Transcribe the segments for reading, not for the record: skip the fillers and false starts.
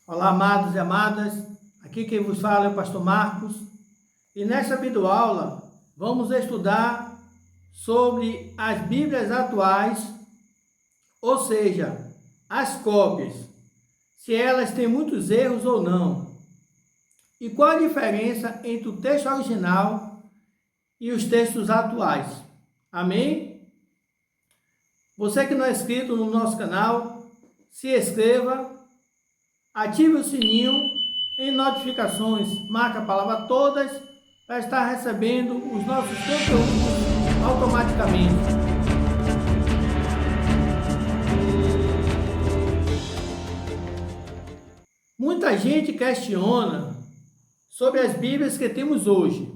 Olá, amados e amadas, aqui quem vos fala é o pastor Marcos e nesta videoaula vamos estudar sobre as Bíblias atuais, ou seja, as cópias, se elas têm muitos erros ou não, e qual a diferença entre o texto original e os textos atuais. Amém? Você que não é inscrito no nosso canal, se inscreva, ative o sininho em notificações, marque a palavra todas para estar recebendo os nossos conteúdos automaticamente. Muita gente questiona sobre as Bíblias que temos hoje,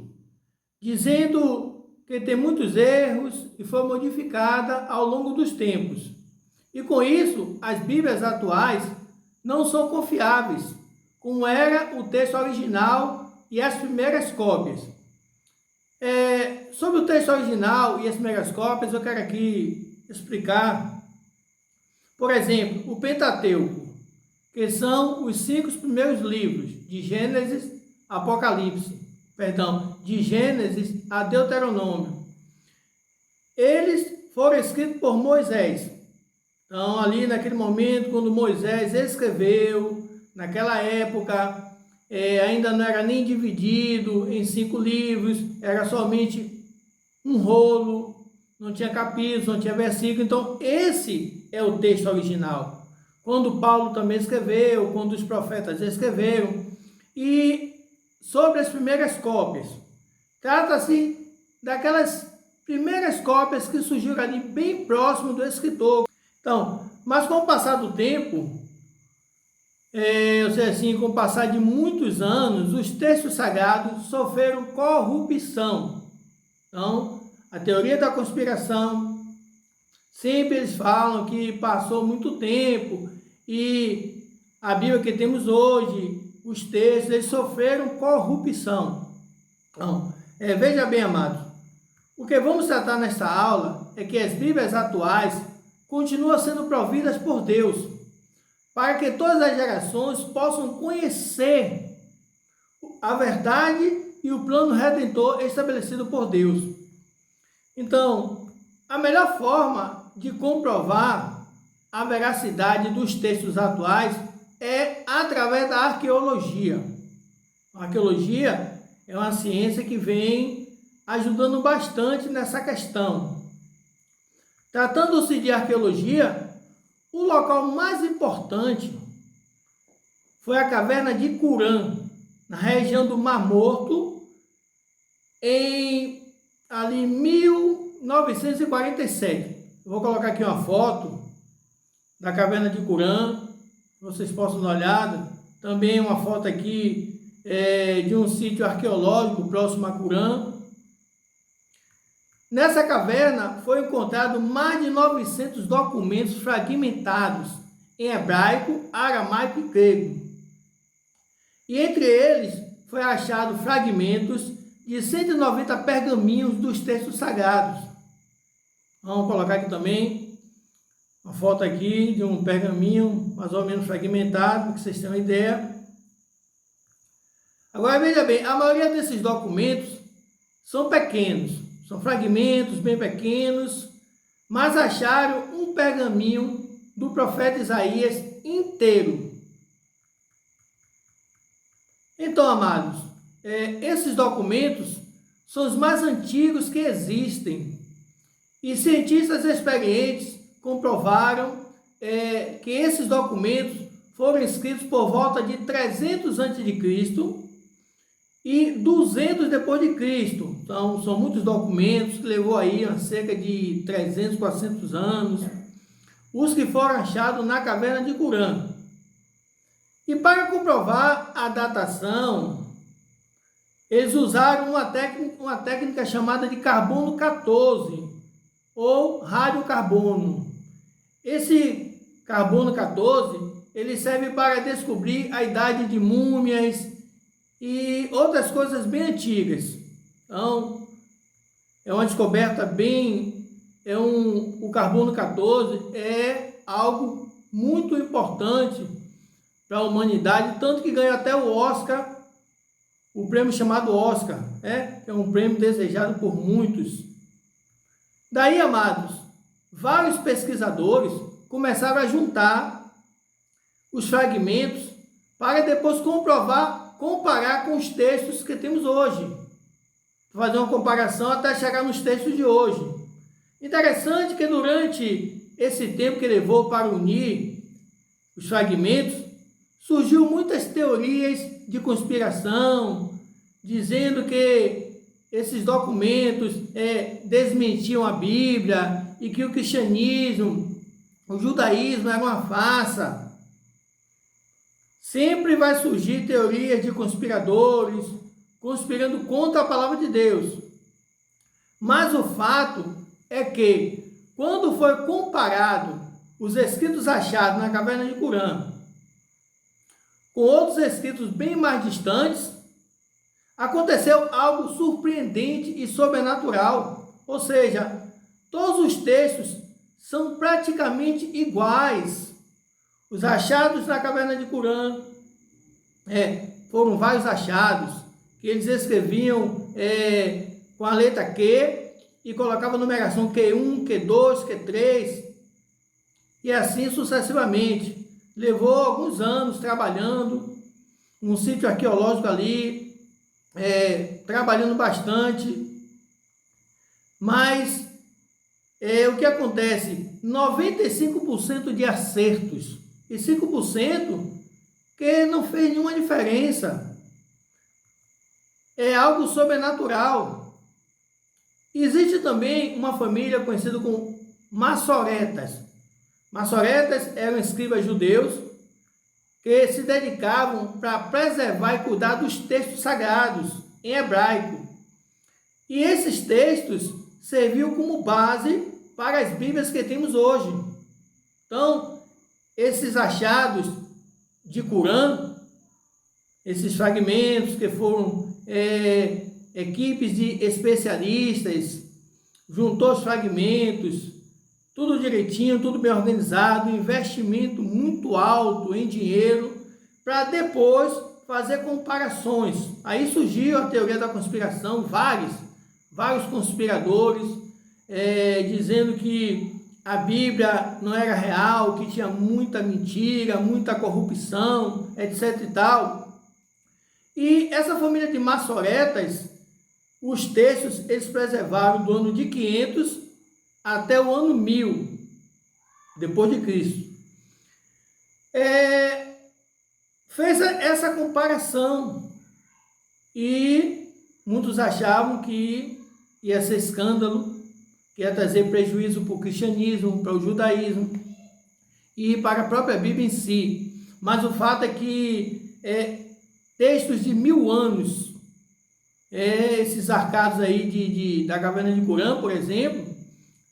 dizendo que tem muitos erros e foi modificada ao longo dos tempos. E com isso, as Bíblias atuais não são confiáveis, como era o texto original e as primeiras cópias. Sobre o texto original e as primeiras cópias, eu quero aqui explicar, por exemplo, o Pentateuco, que são os 5 primeiros livros, de Gênesis de Gênesis a Deuteronômio. Eles foram escritos por Moisés. Então, ali naquele momento, quando Moisés escreveu, naquela época, ainda não era nem dividido em 5 livros, era somente um rolo, não tinha capítulos, não tinha versículo. Então, esse é o texto original. Quando Paulo também escreveu, quando os profetas escreveram. E sobre as primeiras cópias, trata-se daquelas primeiras cópias que surgiram ali bem próximo do escritor. Então, mas com o passar do tempo, ou seja, assim, com o passar de muitos anos, os textos sagrados sofreram corrupção. Então, a teoria da conspiração, sempre eles falam que passou muito tempo e a Bíblia que temos hoje, os textos, eles sofreram corrupção. Então, veja bem, amados, o que vamos tratar nesta aula é que as Bíblias atuais continuam sendo providas por Deus, para que todas as gerações possam conhecer a verdade e o plano redentor estabelecido por Deus. Então, a melhor forma de comprovar a veracidade dos textos atuais é através da arqueologia. A arqueologia é uma ciência que vem ajudando bastante nessa questão. Tratando-se de arqueologia, o local mais importante foi a caverna de Qumran, na região do Mar Morto, em ali 1947. Eu vou colocar aqui uma foto da caverna de Qumran, vocês possam dar uma olhada. Também uma foto aqui de um sítio arqueológico próximo a Qumran. Nessa caverna foi encontrado mais de 900 documentos fragmentados em hebraico, aramaico e grego. E entre eles foi achado fragmentos de 190 pergaminhos dos textos sagrados. Vamos colocar aqui também uma foto aqui de um pergaminho mais ou menos fragmentado, para que vocês tenham uma ideia. Agora veja bem, a maioria desses documentos são pequenos. São fragmentos bem pequenos, mas acharam um pergaminho do profeta Isaías inteiro. Então, amados, esses documentos são os mais antigos que existem. E cientistas experientes comprovaram que esses documentos foram escritos por volta de 300 a.C., e 200 depois de Cristo. Então, são muitos documentos que levou aí cerca de 300, 400 anos, os que foram achados na caverna de Qumran. E para comprovar a datação, eles usaram uma técnica chamada de carbono 14, ou radiocarbono. Esse carbono 14, ele serve para descobrir a idade de múmias e outras coisas bem antigas. Então, é uma descoberta o carbono 14 é algo muito importante para a humanidade, tanto que ganhou até o Oscar, o prêmio chamado Oscar, que é um prêmio desejado por muitos. Daí, amados, vários pesquisadores começaram a juntar os fragmentos para depois comparar com os textos que temos hoje. Fazer uma comparação até chegar nos textos de hoje. Interessante que durante esse tempo que levou para unir os fragmentos, surgiu muitas teorias de conspiração, dizendo que esses documentos desmentiam a Bíblia e que o cristianismo, o judaísmo era uma farsa. Sempre vai surgir teorias de conspiradores, conspirando contra a palavra de Deus. Mas o fato é que, quando foi comparado os escritos achados na caverna de Qumran com outros escritos bem mais distantes, aconteceu algo surpreendente e sobrenatural. Ou seja, todos os textos são praticamente iguais. Os achados na caverna de Qumran foram vários achados, que eles escreviam com a letra Q e colocavam a numeração Q1, Q2, Q3 e assim sucessivamente. Levou alguns anos trabalhando, um sítio arqueológico ali, trabalhando bastante, mas o que acontece? 95% de acertos e 5% que não fez nenhuma diferença. É algo sobrenatural. Existe também uma família conhecida como maçoretas. Maçoretas eram escribas judeus que se dedicavam para preservar e cuidar dos textos sagrados em hebraico. E esses textos serviam como base para as Bíblias que temos hoje. Então, esses achados de Qumran, esses fragmentos que foram equipes de especialistas, juntou os fragmentos, tudo direitinho, tudo bem organizado, investimento muito alto em dinheiro, para depois fazer comparações. Aí surgiu a teoria da conspiração, vários conspiradores, dizendo que a Bíblia não era real, que tinha muita mentira, muita corrupção, etc e tal. E essa família de maçoretas, os textos eles preservaram do ano de 500 até o ano 1000 depois de Cristo. Fez essa comparação e muitos achavam que ia ser escândalo, que ia trazer prejuízo para o cristianismo, para o judaísmo e para a própria Bíblia em si. Mas o fato é que textos de 1000 anos, esses arcados aí da caverna de Qumran, por exemplo,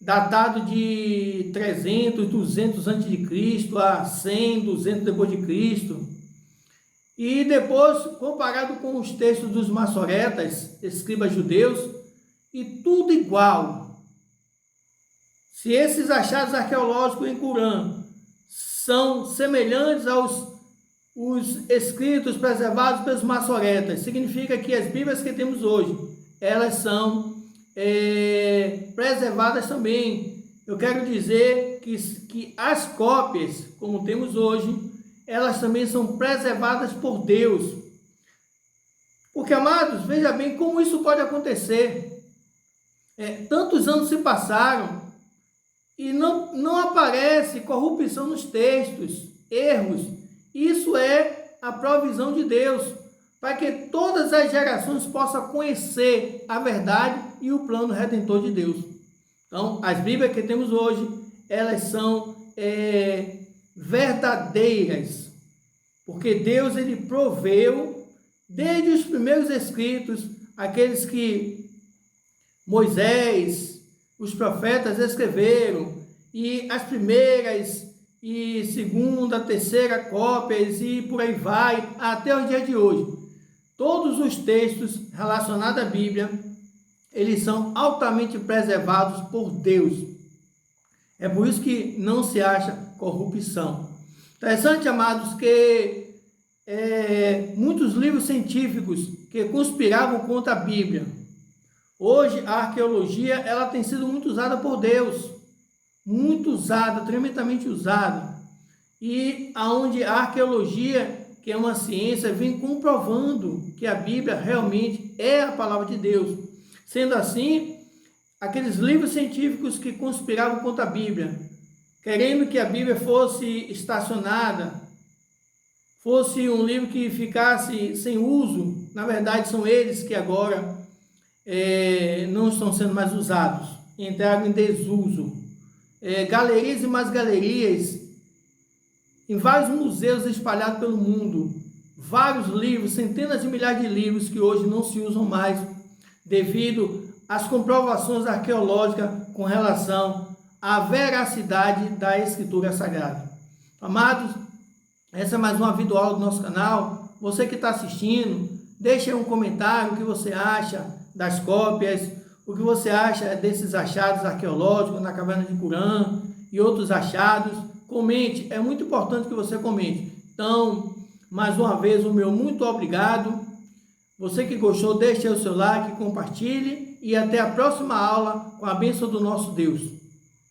datado de 300, 200 a.C. a 100, 200 depois de Cristo. E depois, comparado com os textos dos maçoretas, escribas judeus, e tudo igual. Se esses achados arqueológicos em Qumran são semelhantes os escritos preservados pelos maçoretas, significa que as Bíblias que temos hoje, elas são preservadas também. Eu quero dizer que as cópias, como temos hoje, elas também são preservadas por Deus. Porque, amados, veja bem como isso pode acontecer. Tantos anos se passaram e não aparece corrupção nos textos, erros. Isso é a provisão de Deus, para que todas as gerações possam conhecer a verdade e o plano redentor de Deus. Então, as Bíblias que temos hoje, elas são verdadeiras, porque Deus ele proveu desde os primeiros escritos, aqueles que Moisés, os profetas escreveram, e as primeiras e segunda, terceira cópias e por aí vai, até o dia de hoje. Todos os textos relacionados à Bíblia, eles são altamente preservados por Deus. É por isso que não se acha corrupção. Interessante, amados, que muitos livros científicos que conspiravam contra a Bíblia. Hoje a arqueologia ela tem sido muito usada por Deus, muito usada, tremendamente usada, e aonde a arqueologia, que é uma ciência, vem comprovando que a Bíblia realmente é a palavra de Deus. Sendo assim, aqueles livros científicos que conspiravam contra a Bíblia, querendo que a Bíblia fosse estacionada, fosse um livro que ficasse sem uso, na verdade são eles que agora não estão sendo mais usados, entraram em desuso. Galerias e mais galerias, em vários museus espalhados pelo mundo, vários livros, centenas de milhares de livros que hoje não se usam mais, devido às comprovações arqueológicas com relação à veracidade da Escritura Sagrada. Amados, essa é mais uma videoaula do nosso canal. Você que está assistindo, deixe aí um comentário o que você acha das cópias, o que você acha desses achados arqueológicos na caverna de Qumran e outros achados. Comente, é muito importante que você comente. Então, mais uma vez, o meu muito obrigado. Você que gostou, deixe aí o seu like, compartilhe e até a próxima aula com a bênção do nosso Deus.